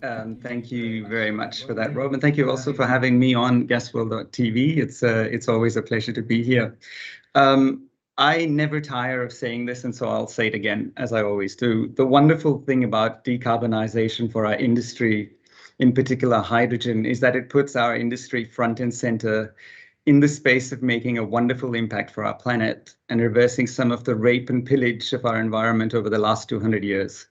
Thank you very much for that, Rob, and thank you also for having me on gasworld.tv. It's always a pleasure to be here. I never tire of saying this, and so I'll say it again, as I always do. The wonderful thing about decarbonization for our industry, in particular hydrogen, is that it puts our industry front and center in the space of making a wonderful impact for our planet and reversing some of the rape and pillage of our environment over the last 200 years.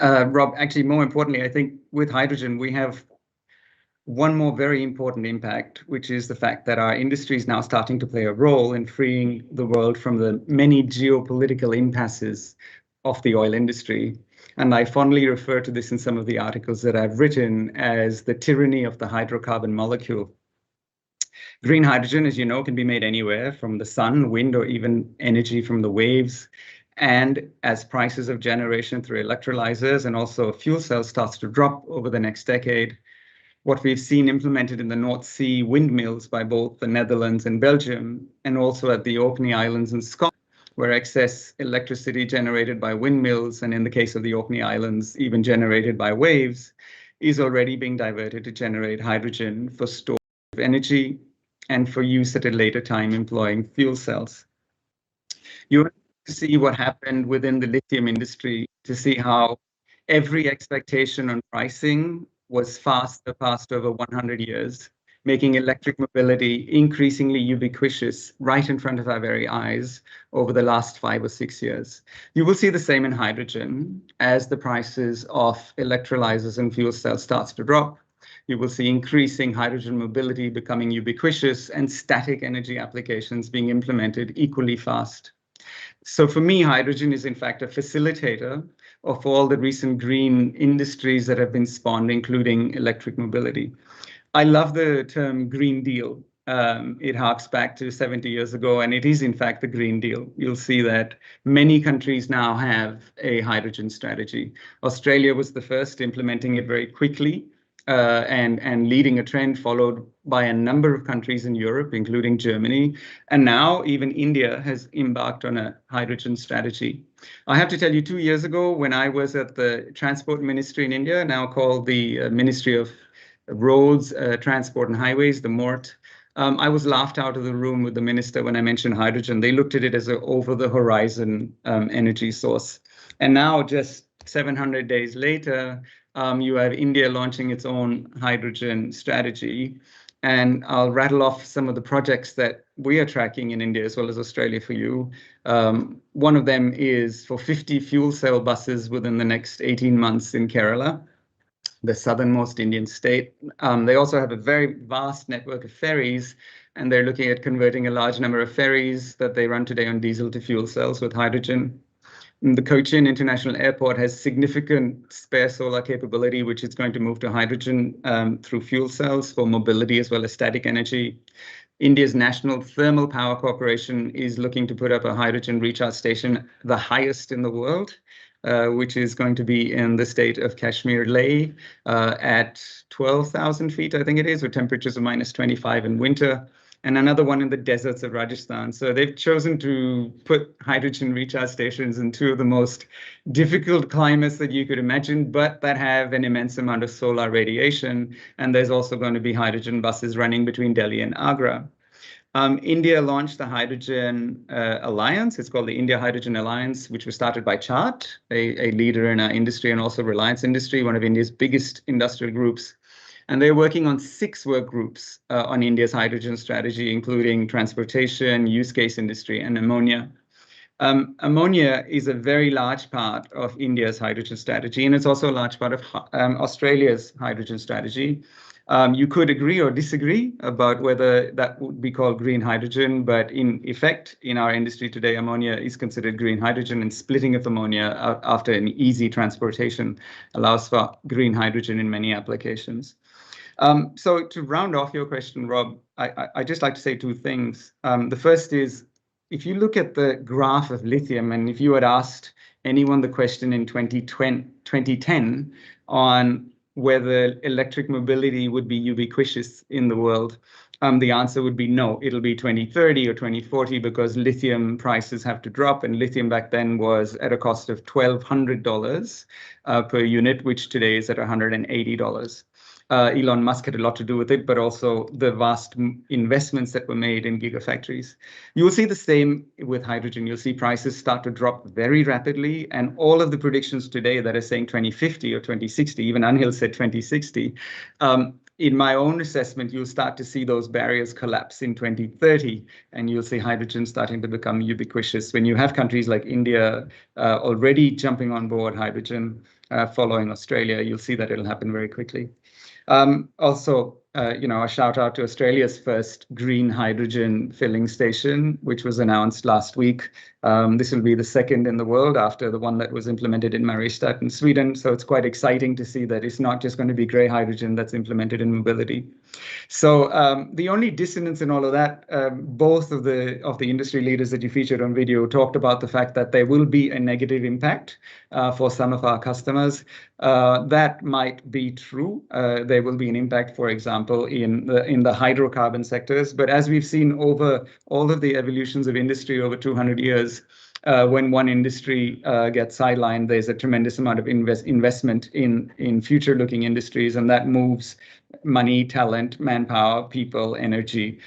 Rob, actually, more importantly, I think with hydrogen, we have one more very important impact, which is the fact that our industry is now starting to play a role in freeing the world from the many geopolitical impasses of the oil industry. And I fondly refer to this in some of the articles that I've written as the tyranny of the hydrocarbon molecule. Green hydrogen, as you know, can be made anywhere from the sun, wind, or even energy from the waves. And as prices of generation through electrolyzers and also fuel cells starts to drop over the next decade, what we've seen implemented in the North Sea windmills by both the Netherlands and Belgium, and also at the Orkney Islands in Scotland, where excess electricity generated by windmills, and in the case of the Orkney Islands, even generated by waves, is already being diverted to generate hydrogen for storage of energy and for use at a later time employing fuel cells. You to see what happened within the lithium industry, to see how every expectation on pricing was fast surpassed over 100 years, making electric mobility increasingly ubiquitous right in front of our very eyes over the last 5 or 6 years. You will see the same in hydrogen as the prices of electrolyzers and fuel cells starts to drop. You will see increasing hydrogen mobility becoming ubiquitous and static energy applications being implemented equally fast. So for me, hydrogen is in fact a facilitator of all the recent green industries that have been spawned, including electric mobility. I love the term Green Deal. It harks back to 70 years ago, and it is in fact the Green Deal. You'll see that many countries now have a hydrogen strategy. Australia was the first, implementing it very quickly. And leading a trend followed by a number of countries in Europe, including Germany. And now even India has embarked on a hydrogen strategy. I have to tell you, 2 years ago, when I was at the Transport Ministry in India, now called the Ministry of Roads, Transport and Highways, the MORT, I was laughed out of the room with the minister when I mentioned hydrogen. They looked at it as an over-the-horizon energy source. And now, just 700 days later, you have India launching its own hydrogen strategy. And I'll rattle off some of the projects that we are tracking in India as well as Australia for you. One of them is for 50 fuel cell buses within the next 18 months in Kerala, the southernmost Indian state. They also have a very vast network of ferries, and they're looking at converting a large number of ferries that they run today on diesel to fuel cells with hydrogen. The Cochin International Airport has significant spare solar capability, which is going to move to hydrogen through fuel cells for mobility as well as static energy. India's National Thermal Power Corporation is looking to put up a hydrogen recharge station, the highest in the world, which is going to be in the state of Kashmir, Leh, at 12,000 feet, I think it is, with temperatures of -25 in winter. And another one in the deserts of Rajasthan. So they've chosen to put hydrogen recharge stations in two of the most difficult climates that you could imagine, but that have an immense amount of solar radiation. And there's also going to be hydrogen buses running between Delhi and Agra. India launched the Hydrogen Alliance. It's called the India Hydrogen Alliance, which was started by Chart, a leader in our industry, and also Reliance Industry, one of India's biggest industrial groups. And they're working on 6 work groups on India's hydrogen strategy, including transportation, use case industry, and ammonia. Ammonia is a very large part of India's hydrogen strategy, and it's also a large part of Australia's hydrogen strategy. You could agree or disagree about whether that would be called green hydrogen, but in effect, in our industry today, ammonia is considered green hydrogen, and splitting of ammonia after an easy transportation allows for green hydrogen in many applications. So to round off your question, Rob, I just like to say 2 things. The first is, if you look at the graph of lithium, and if you had asked anyone the question in 2010 on whether electric mobility would be ubiquitous in the world, the answer would be no. It'll be 2030 or 2040 because lithium prices have to drop, and lithium back then was at a cost of $1,200 per unit, which today is at $180. Elon Musk had a lot to do with it, but also the vast investments that were made in gigafactories. You will see the same with hydrogen. You'll see prices start to drop very rapidly, and all of the predictions today that are saying 2050 or 2060, even Anil said 2060, in my own assessment, you'll start to see those barriers collapse in 2030, and you'll see hydrogen starting to become ubiquitous. When you have countries like India already jumping on board hydrogen, following Australia, you'll see that it'll happen very quickly. Also, a shout out to Australia's first green hydrogen filling station, which was announced last week. This will be the second in the world after the one that was implemented in Mariestad in Sweden. So it's quite exciting to see that it's not just going to be grey hydrogen that's implemented in mobility. So the only dissonance in all of that, both of the industry leaders that you featured on video talked about the fact that there will be a negative impact for some of our customers. That might be true. There will be an impact, for example, in the hydrocarbon sectors. But as we've seen over all of the evolutions of industry over 200 years, when one industry gets sidelined, there's a tremendous amount of investment in future-looking industries, and that moves money, talent, manpower, people, energy.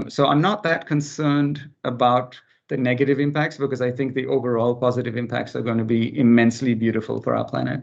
So I'm not that concerned about the negative impacts because I think the overall positive impacts are going to be immensely beautiful for our planet.